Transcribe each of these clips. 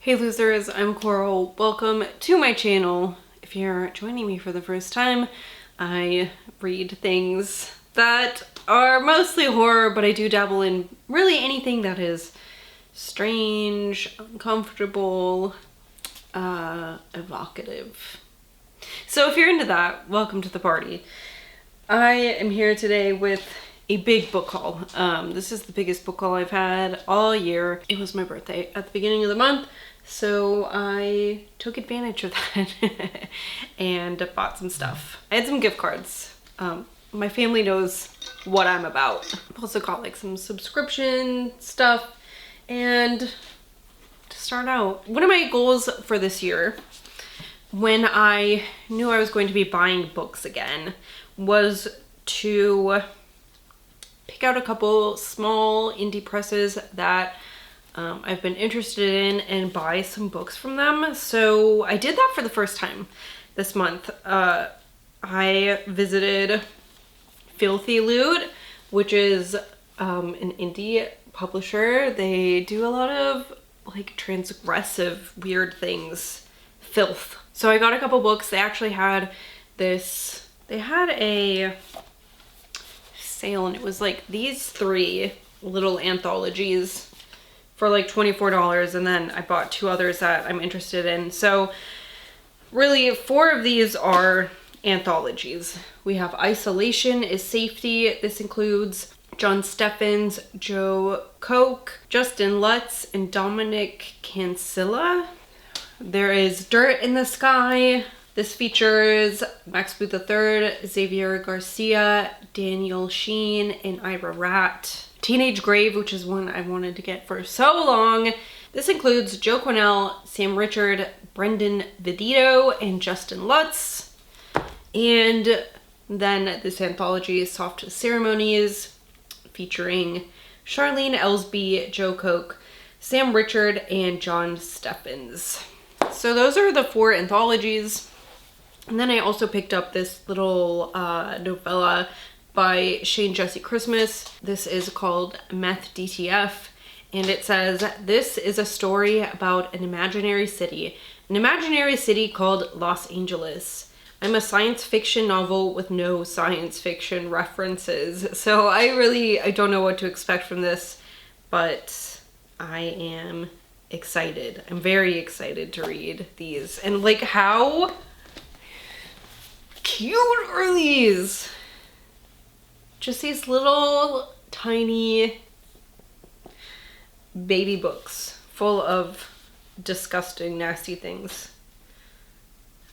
Hey losers, I'm Coral. Welcome to my channel. If you're joining me for the first time, I read things that are mostly horror, but I do dabble in really anything that is strange, uncomfortable, evocative. So if you're into that, welcome to the party. I am here today with a big book haul. This is the biggest book haul I've had all year. It was my birthday at the beginning of the month, so I took advantage of that and bought some stuff. I had some gift cards. My family knows what I'm about. I've also got like some subscription stuff. And to start out, one of my goals for this year, when I knew I was going to be buying books again, was to pick out a couple small indie presses that I've been interested in and buy some books from them. So I did that for the first time this month. I visited Filthy Loot, which is an indie publisher. They do a lot of like transgressive weird things, filth. So I got a couple books. They actually had this, they had a sale and it was like these 3 little anthologies for like $24, and then I bought 2 others that I'm interested in. So really 4 of these are anthologies. We have Isolation is Safety. This includes John Steffens, Joe Koch, Justin Lutz, and Dominic Cancilla. There is Dirt in the Sky. This features Max Booth III, Xavier Garcia, Daniel Sheen, and Ira Rat. Teenage Grave, which is one I wanted to get for so long. This includes Joe Cornell, Sam Richard, Brendan Vidito, and Justin Lutz. And then this anthology is Soft Ceremonies, featuring Charlene Ellsby, Joe Koch, Sam Richard, and John Steffens. So those are the 4 anthologies. And then I also picked up this little novella by Shane Jesse Christmas. This is called Meth DTF, and it says, this is a story about an imaginary city called Los Angeles. I'm a science fiction novel with no science fiction references. So I don't know what to expect from this, but I am excited. I'm very excited to read these. And like, how cute are these? Just these little tiny baby books full of disgusting, nasty things.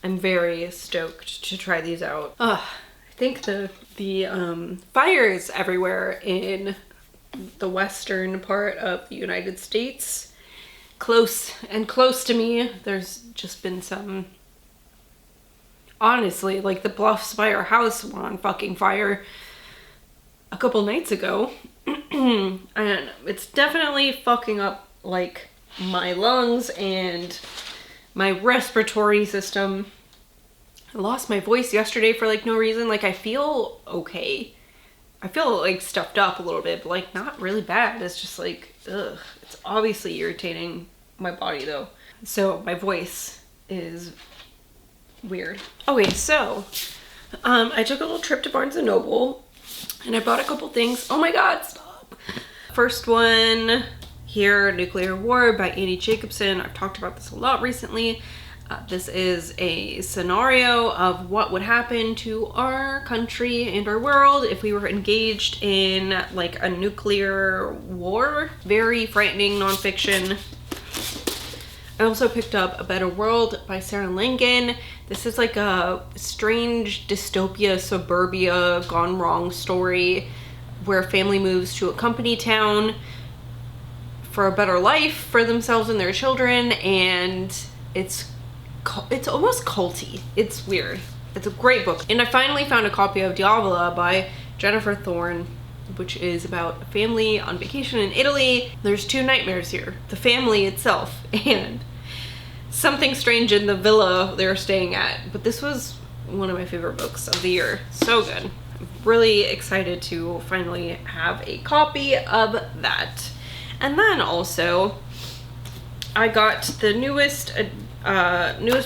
I'm very stoked to try these out. I think the fires everywhere in the western part of the United States, close to me, there's just been some, honestly, like the Bluffs by our house were on fucking fire a couple nights ago. And it's definitely fucking up like my lungs and my respiratory system. I lost my voice yesterday for like no reason. Like I feel okay. I feel like stuffed up a little bit, but like not really bad. It's just like, ugh. It's obviously irritating my body though. So my voice is weird. Okay, so I took a little trip to Barnes & Noble and I bought a couple things. Oh my god, stop. First one here, Nuclear War by Annie Jacobson. I've talked about this a lot recently. This is a scenario of what would happen to our country and our world if we were engaged in like a nuclear war. Very frightening nonfiction. I also picked up A Better World by Sarah Langan. This is like a strange dystopia, suburbia, gone wrong story where a family moves to a company town for a better life for themselves and their children, and it's almost culty. It's weird. It's a great book. And I finally found a copy of Diavola by Jennifer Thorne, which is about a family on vacation in Italy. There's 2 nightmares here. The family itself and something strange in the villa they're staying at. But this was one of my favorite books of the year. So good. I'm really excited to finally have a copy of that. And then also, I got the newest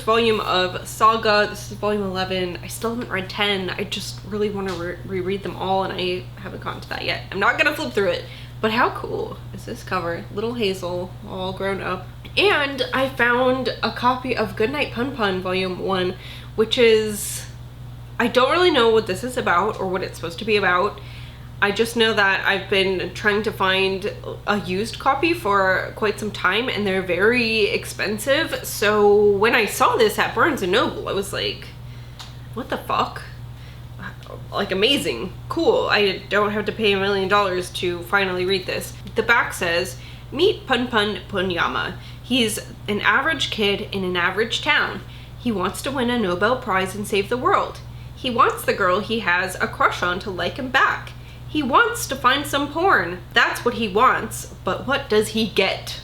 volume of Saga. This is volume 11. I still haven't read 10. I just really want to reread them all, and I haven't gotten to that yet. I'm not gonna flip through it, but how cool is this cover? Little Hazel, all grown up. And I found a copy of Goodnight Pun Pun volume 1, which is, I don't really know what this is about or what it's supposed to be about. I just know that I've been trying to find a used copy for quite some time, and they're very expensive. So when I saw this at Barnes & Noble, I was like, what the fuck? Like, amazing, cool. I don't have to pay $1 million to finally read this. The back says, meet Pun Pun Punyama. He's an average kid in an average town. He wants to win a Nobel Prize and save the world. He wants the girl he has a crush on to like him back. He wants to find some porn. That's what he wants, but what does he get?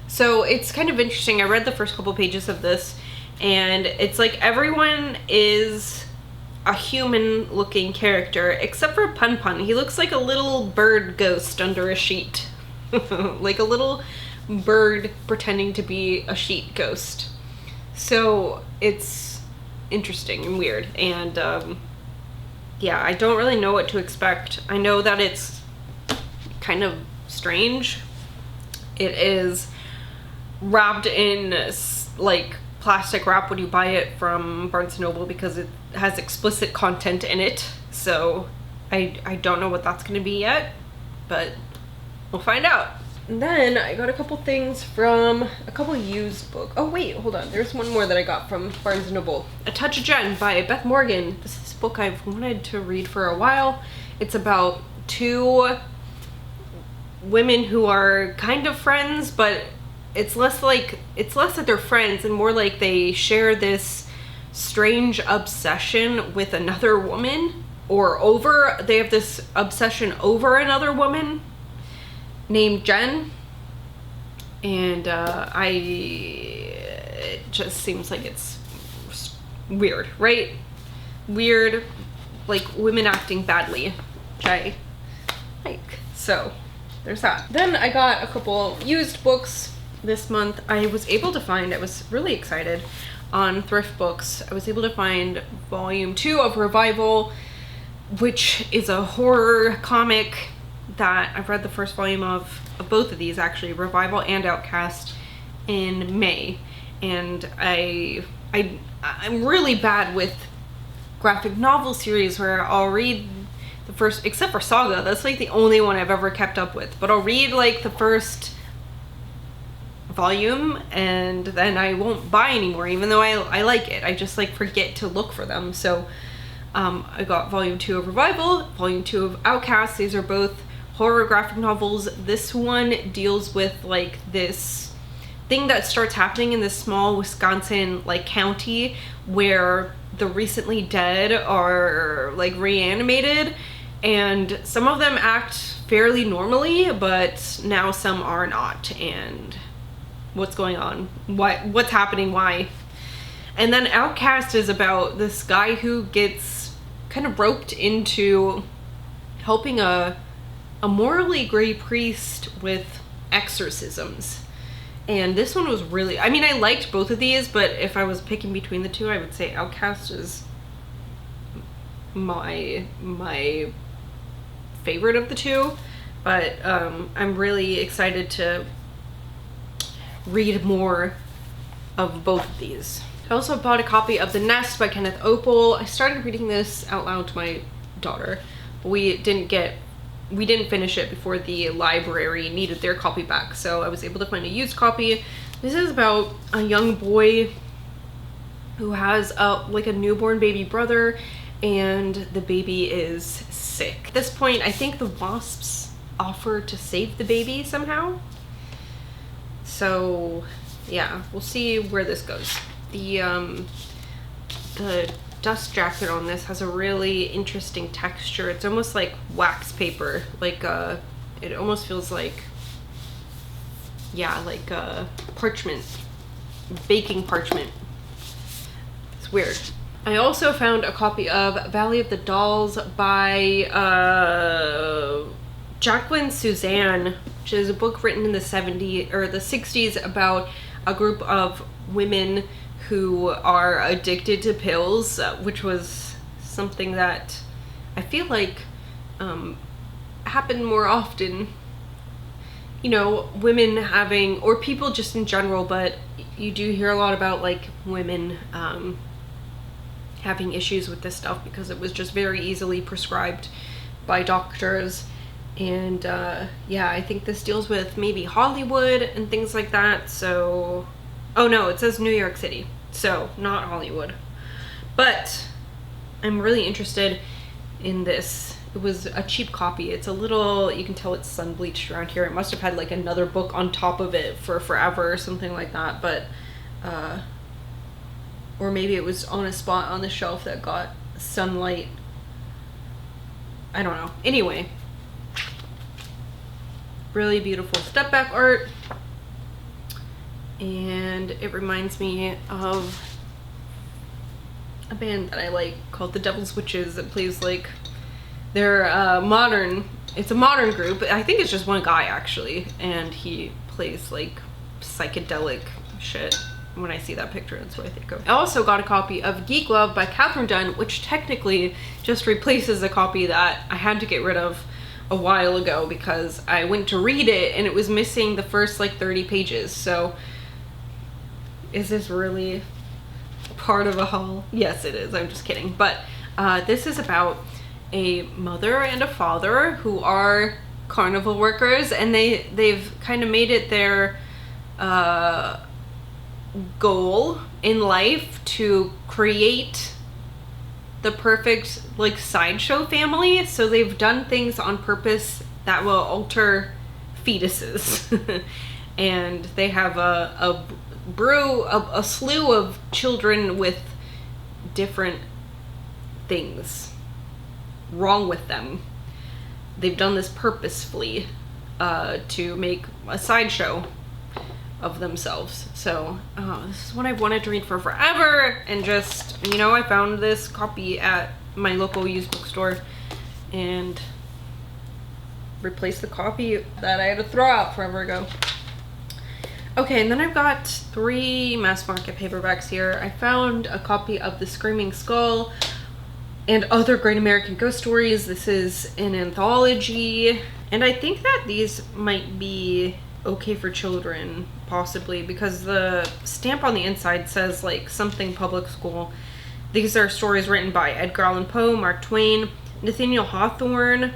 So it's kind of interesting. I read the first couple pages of this, and it's like everyone is a human looking character except for Pun Pun. He looks like a little bird ghost under a sheet. Like a little bird pretending to be a sheet ghost. So it's interesting and weird, and yeah, I don't really know what to expect. I know that it's kind of strange. It is wrapped in like plastic wrap when you buy it from Barnes & Noble because it has explicit content in it. So I don't know what that's going to be yet, but we'll find out. And then I got a couple things from a couple used books. Oh wait, hold on. There's one more that I got from Barnes & Noble. A Touch of Jen by Beth Morgan. This is a book I've wanted to read for a while. It's about two women who are kind of friends, but it's less that they're friends and more like they share this strange obsession with another woman, or they have this obsession over another woman named Jen, and it just seems like it's weird, right? Weird, like women acting badly, which I like. So there's that. Then I got a couple used books this month. I was able to find, I was really excited, on Thrift Books, I was able to find volume 2 of Revival, which is a horror comic that I've read the first volume of both of these, actually, Revival and Outcast, in May. And I'm really bad with graphic novel series where I'll read the first, except for Saga, that's like the only one I've ever kept up with, but I'll read like the first volume and then I won't buy anymore, even though I like it. I just like forget to look for them. So I got volume 2 of Revival, volume 2 of Outcast. These are both horror graphic novels. This one deals with like this thing that starts happening in this small Wisconsin like county where the recently dead are like reanimated, and some of them act fairly normally, but now some are not. And what's going on? What's happening? Why? And then Outcast is about this guy who gets kind of roped into helping a morally gray priest with exorcisms. And this one was really, I mean, I liked both of these, but if I was picking between the two, I would say Outcast is my favorite of the two. But I'm really excited to read more of both of these. I also bought a copy of The Nest by Kenneth Opel. I started reading this out loud to my daughter, but we didn't finish it before the library needed their copy back, so I was able to find a used copy. This is about a young boy who has like a newborn baby brother, and the baby is sick. At this point, I think the wasps offer to save the baby somehow. So yeah, we'll see where this goes. The dust jacket on this has a really interesting texture. It's almost like wax paper, like it almost feels like, yeah, like parchment, baking parchment. It's weird. I also found a copy of Valley of the Dolls by Jacqueline Suzanne, which is a book written in the 70s or the 60s about a group of women who are addicted to pills, which was something that I feel like happened more often. You know, women having, or people just in general, but you do hear a lot about like women having issues with this stuff because it was just very easily prescribed by doctors. And yeah, I think this deals with maybe Hollywood and things like that. So, oh no, it says New York City, so not Hollywood. But I'm really interested in this. It was a cheap copy. It's a little, you can tell it's sun bleached around here. It must have had like another book on top of it for forever or something like that. But, or maybe it was on a spot on the shelf that got sunlight. I don't know. Anyway, really beautiful step back art. And it reminds me of a band that I like called the Devil's Witches that plays like, they're modern, it's a modern group. I think it's just one guy actually, and he plays like psychedelic shit. When I see that picture, that's what I think of. I also got a copy of Geek Love by Catherine Dunn, which technically just replaces a copy that I had to get rid of a while ago because I went to read it and it was missing the first like 30 pages. So is this really part of a haul? Yes, it is. I'm just kidding. But this is about a mother and a father who are carnival workers, and they've kind of made it their goal in life to create the perfect like sideshow family. So they've done things on purpose that will alter fetuses and they have a slew of children with different things wrong with them. They've done this purposefully to make a sideshow of themselves. So this is what I've wanted to read for forever, and just, you know, I found this copy at my local used bookstore and replaced the copy that I had to throw out forever ago. Okay, and then I've got 3 mass market paperbacks here. I found a copy of The Screaming Skull and Other Great American Ghost Stories. This is an anthology, and I think that these might be okay for children, possibly, because the stamp on the inside says like something public school. These are stories written by Edgar Allan Poe, Mark Twain, Nathaniel Hawthorne,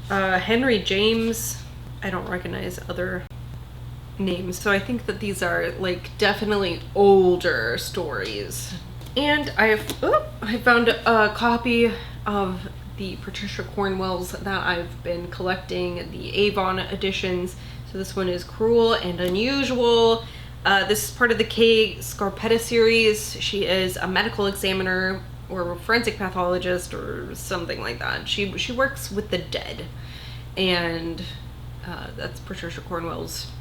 Henry James. I don't recognize other names, so I think that these are like definitely older stories. And I found a copy of the Patricia Cornwell's that I've been collecting, the Avon editions. So this one is Cruel and Unusual. This is part of the Kay Scarpetta series. She is a medical examiner or a forensic pathologist or something like that. She works with the dead, and that's Patricia Cornwell's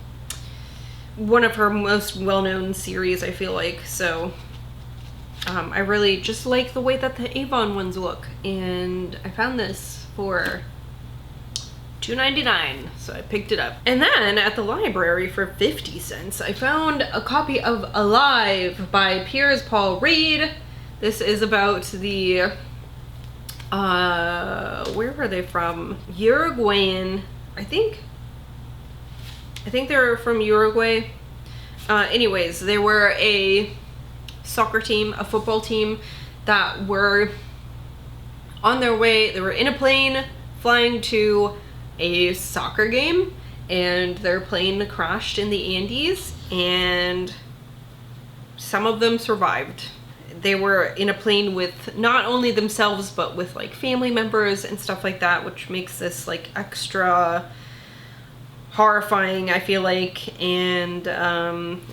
one of her most well-known series, I feel like. So I really just like the way that the Avon ones look, and I found this for $2.99, so I picked it up. And then at the library for 50 cents, I found a copy of Alive by Piers Paul Reed. This is about the, where were they from? Uruguayan, I think they're from Uruguay. Anyways, they were a soccer team, a football team that were on their way. They were in a plane flying to a soccer game, and their plane crashed in the Andes, and some of them survived. They were in a plane with not only themselves but with like family members and stuff like that, which makes this like extra horrifying, I feel like. And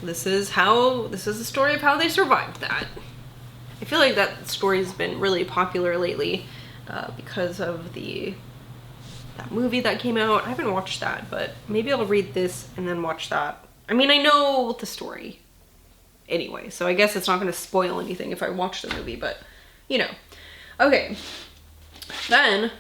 this is a story of how they survived that. I feel like that story's been really popular lately because of that movie that came out. I haven't watched that, but maybe I'll read this and then watch that. I mean, I know the story anyway, so I guess it's not going to spoil anything if I watch the movie, but you know. Okay, then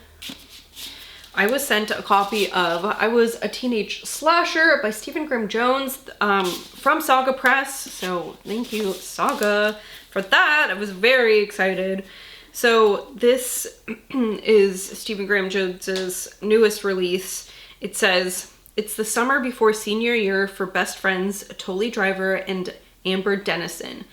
I was sent a copy of I Was a Teenage Slasher by Stephen Graham Jones from Saga Press. So thank you, Saga, for that. I was very excited. So this is Stephen Graham Jones's newest release. It says, it's the summer before senior year for best friends Tolly Driver and Amber Dennison.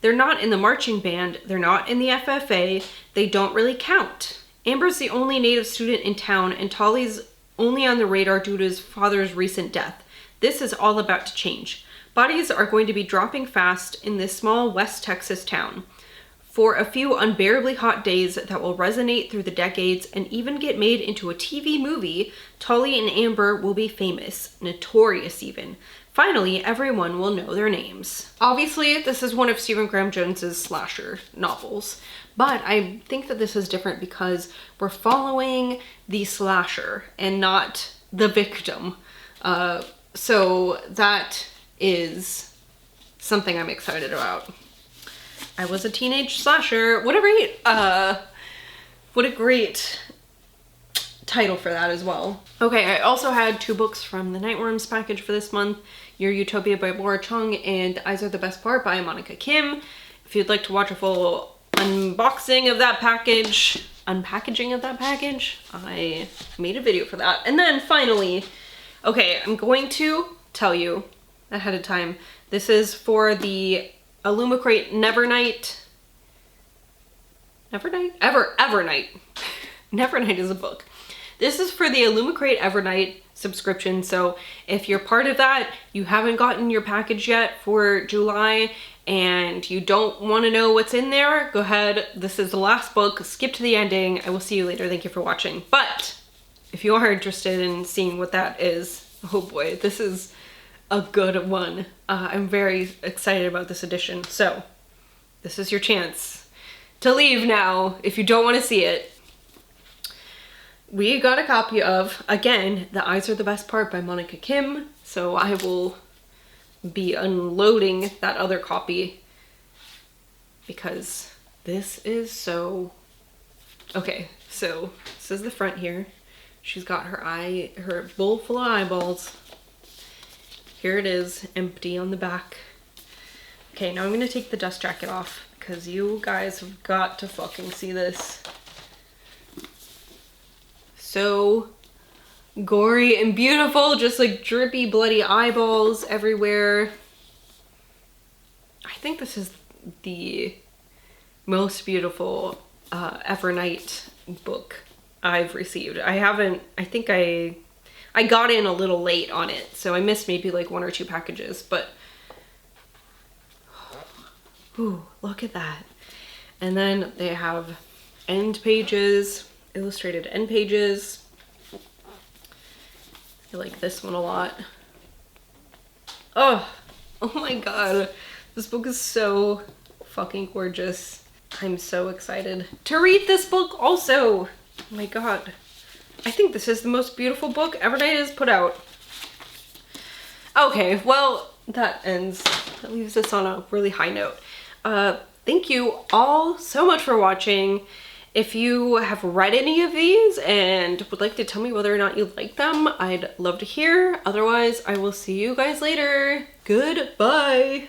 They're not in the marching band, they're not in the FFA, they don't really count. Amber's the only native student in town, and Tolly's only on the radar due to his father's recent death. This is all about to change. Bodies are going to be dropping fast in this small West Texas town. For a few unbearably hot days that will resonate through the decades and even get made into a TV movie, Tolly and Amber will be famous, notorious even. Finally, everyone will know their names. Obviously, this is one of Stephen Graham Jones's slasher novels, but I think that this is different because we're following the slasher and not the victim. So that is something I'm excited about. I Was a Teenage Slasher. What a great title for that as well. Okay, I also had 2 books from the Nightworms package for this month. Your Utopia by Laura Chung and Eyes Are the Best Part by Monica Kim. If you'd like to watch a full unboxing of that package, unpackaging of that package, I made a video for that. And then finally, okay, I'm going to tell you ahead of time, this is for the Illumicrate Evernight. Nevernight is a book. This is for the Illumicrate Evernight subscription, so if you're part of that, you haven't gotten your package yet for July, and you don't want to know what's in there, go ahead. This is the last book. Skip to the ending. I will see you later. Thank you for watching. But if you are interested in seeing what that is, oh boy, this is a good one. I'm very excited about this edition. So this is your chance to leave now if you don't want to see it. We got a copy of, again, The Eyes Are the Best Part by Monica Kim. So I will be unloading that other copy because this is so... Okay, so this is the front here. She's got her bowl full of eyeballs. Here it is, empty on the back. Okay, now I'm gonna take the dust jacket off because you guys have got to fucking see this. So gory and beautiful, just like drippy, bloody eyeballs everywhere. I think this is the most beautiful Evernight book I've received. I think I got in a little late on it, so I missed maybe like 1 or 2 packages, but ooh, look at that. And then they have end pages, illustrated end pages. I like this one a lot. Oh my god. This book is so fucking gorgeous. I'm so excited to read this book also. Oh my god. I think this is the most beautiful book Evernight has put out. Okay, well, that leaves us on a really high note. Thank you all so much for watching. If you have read any of these and would like to tell me whether or not you like them, I'd love to hear. Otherwise, I will see you guys later. Goodbye.